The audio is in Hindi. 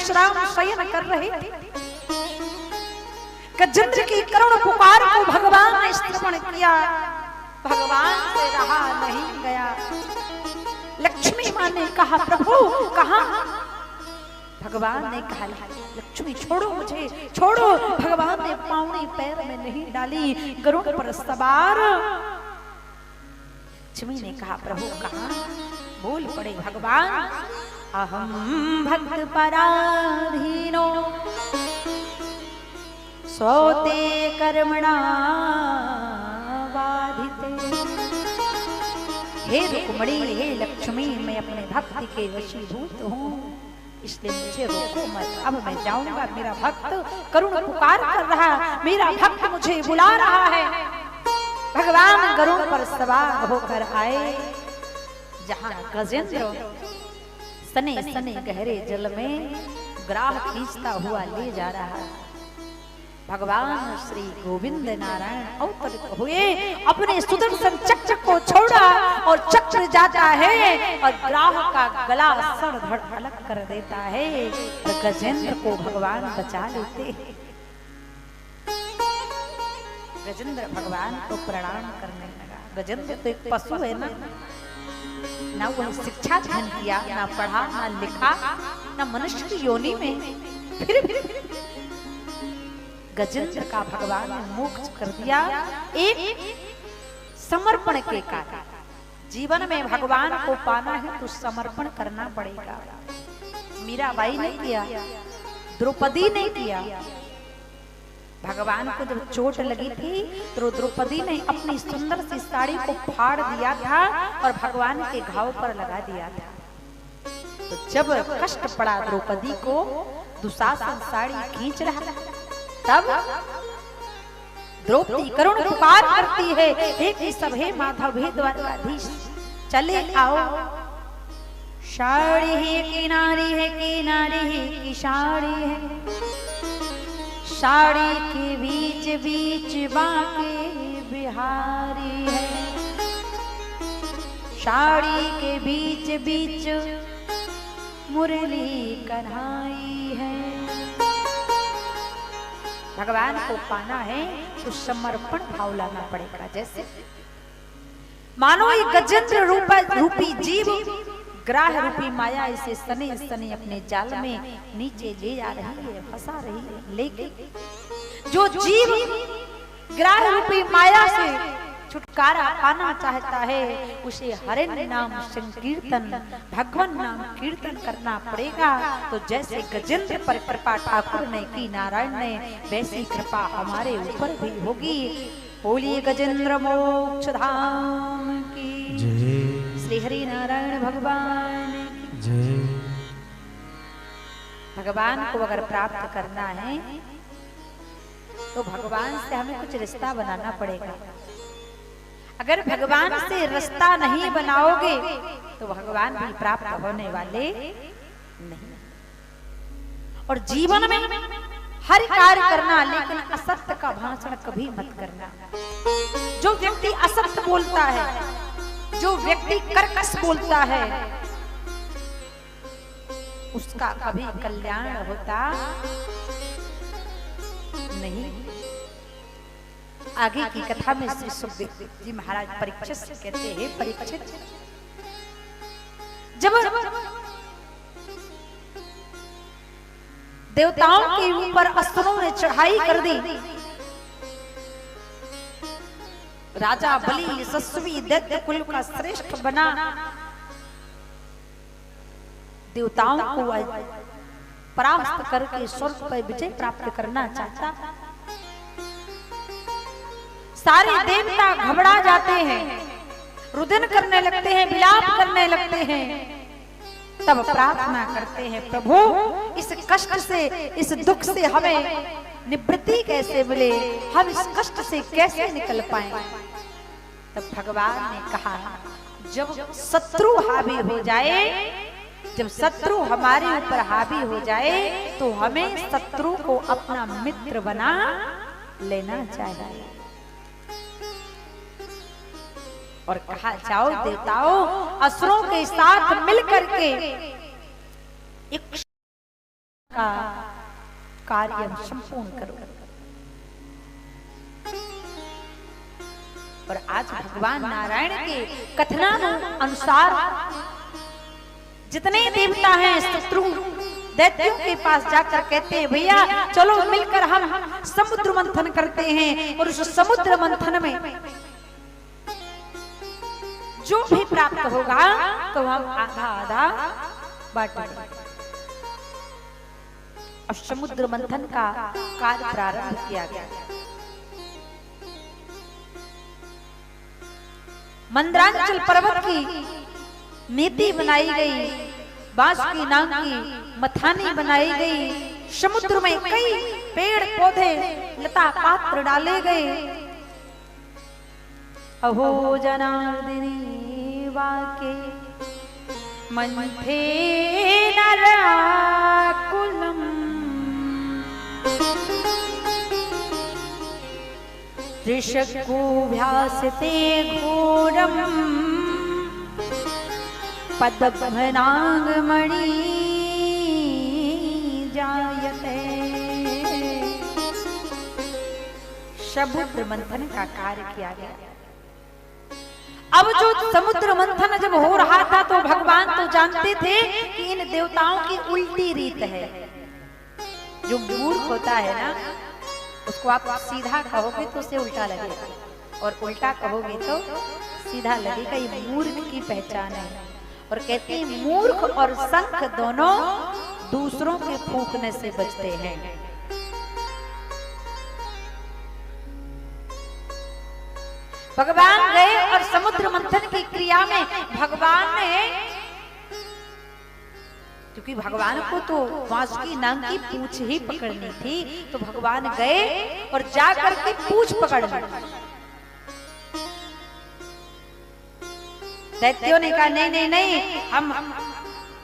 विश्राम शयन कर रहे थे। गजेंद्र की करुण पुकार को भगवान ने श्रवण किया, भगवान से रहा नहीं गया। लक्ष्मी माँ ने कहा प्रभु कहाँ? भगवान ने कहा लक्ष्मी छोड़ो मुझे, छोड़ो। भगवान ने पाँव पैर में नहीं डाली, गरुड़ पर सवार। लक्ष्मी ने कहा प्रभु कहाँ? बोल पड़े भगवान, अहम भक्त पराधीनो सोते कर्मणा बाधिते। हे रुक्मिणी, हे लक्ष्मी, मैं अपने भक्ति के वशीभूत हूँ, इसलिए मुझे रोको मत। अब मैं जाऊंगा, मेरा भक्त करुण पुकार कर रहा, मेरा भक्त मुझे बुला रहा है। भगवान गरुड़ पर सवार होकर आए, जहाँ गजेंद्र सने सने गहरे जल में ग्राह खींचता हुआ ले जा रहा है। भगवान श्री गोविंद नारायण अवतरित हुए, अपने सुदर्शन चक्र को छोड़ा और चक्र जाता है और ग्राह का गला सड़-धड़ अलग कर देता है। तो गजेंद्र को भगवान बचा लेते। गजेंद्र भगवान को प्रणाम करने लगा। गजेंद्र तो एक पशु है ना वह शिक्षा ग्रहण किया, ना पढ़ा, ना लिखा, ना मनुष्य की योनि में, फिर गजेंद्र का भगवान ने मोक्ष कर दिया एक समर्पण के कारण। जीवन में भगवान को पाना है तो समर्पण करना पड़ेगा। मीराबाई ने किया, द्रौपदी ने किया। भगवान को जब चोट लगी थी तो द्रौपदी ने अपनी सुंदर सी साड़ी को फाड़ दिया था और भगवान के घाव पर लगा दिया था। तो जब कष्ट पड़ा द्रौपदी को, दुशासन साड़ी खींच रहा था, तब द्रौपदी करुण पुकार करती है, हे केशव, हे माधव, हे द्वारकाधीश, चले आओ। साड़ी है किनारी है, किनारी है की साड़ी है, साड़ी के बीच बीच बांके बिहारी है, साड़ी के बीच बीच मुरली कन्हाई है। भगवान को पाना है तो समर्पण भाव लाना पड़ेगा। जैसे मानो ये गजेंद्र रूपी जीव ग्राह रूपी माया इसे सने सने अपने जाल में नीचे ले जा रही है, फंसा रही है। लेकिन जो जीव ग्राह रूपी माया से छुटकारा पाना चाहता है, उसे हरे नाम संकीर्तन, भगवान नाम कीर्तन करना पड़ेगा। तो जैसे गजेंद्र पर कृपा ठाकुर ने की, नारायण ने, वैसी कृपा हमारे ऊपर भी होगी। बोलिए गजेंद्र मोक्ष धाम की जय, श्री हरि नारायण भगवान की जय। भगवान को अगर प्राप्त करना है तो भगवान से हमें कुछ रिश्ता बनाना पड़ेगा। अगर भगवान से रिश्ता नहीं बनाओगे तो भगवान भी प्राप्त होने वाले नहीं। और जीवन में हर कार्य करना, लेकिन असत्य का भाषण कभी मत करना। जो व्यक्ति असत्य बोलता है, जो व्यक्ति कर्कश बोलता है, उसका कभी कल्याण होता नहीं। आगे की कथा में श्री सुखदेव जी महाराज परीक्षित से कहते हैं, परीक्षित, जब देवताओं के ऊपर असुरों ने चढ़ाई कर दी, राजा बलि यशस्वी दैत्य कुल का श्रेष्ठ बना, देवताओं को परास्त करके स्वर्ग पर विजय प्राप्त करना चाहता। सारे देवता घबरा जाते हैं, रुदन करने लगते हैं, विलाप करने लगते हैं। तब प्रार्थना करते हैं, प्रभु इस कष्ट से, इस दुख से हमें निवृत्ति कैसे मिले, हम इस कष्ट से कैसे निकल पाएं। तब भगवान ने कहा, जब शत्रु हावी हो जाए, जब शत्रु हमारे ऊपर हावी हो जाए तो हमें शत्रु को अपना मित्र बना लेना चाहिए। और कहा, जाओ देवताओं, असुरों के साथ मिलकर के एक का कार्य संपूर्ण करो। और आज भगवान नारायण के कथनानुसार जितने देवता हैं शत्रु दैत्यों के पास जाकर कहते हैं भैया चलो मिलकर हम समुद्र मंथन करते हैं, और उस समुद्र मंथन में जो भी प्राप्त होगा तो हम आधा आधा बांटेंगे। और समुद्र मंथन का कार्य प्रारंभ किया गया। मंदरांचल पर्वत की नीति बनाई गई, बांस की नाक की मथानी बनाई गई, समुद्र में कई पेड़ पौधे लता पात्र डाले गए। अहो जनार्दनी वाके मंथे नराकुलम त्रिशक्कुभ्यासते घोरम पद्मनागमणि जायते। समुद्र मंथन का कार्य किया गया। अब जो समुद्र मंथन जब हो रहा था तो भगवान तो जानते थे कि इन देवताओं की उल्टी रीत है। जो मूर्ख होता है ना उसको आप सीधा कहोगे तो उसे उल्टा लगेगा, और उल्टा कहोगे तो सीधा लगेगा। ये मूर्ख की पहचान है। और कहते हैं मूर्ख और शंख दोनों दूसरों के फूंकने से बचते हैं। भगवान गए और समुद्र मंथन की क्रिया में भगवान ने, क्योंकि भगवान को तो वासुकी नाग की पूंछ ही पकड़नी थी, तो भगवान गए और जाकर के पूंछ पकड़ ली। दैत्यों ने कहा नहीं नहीं नहीं, हम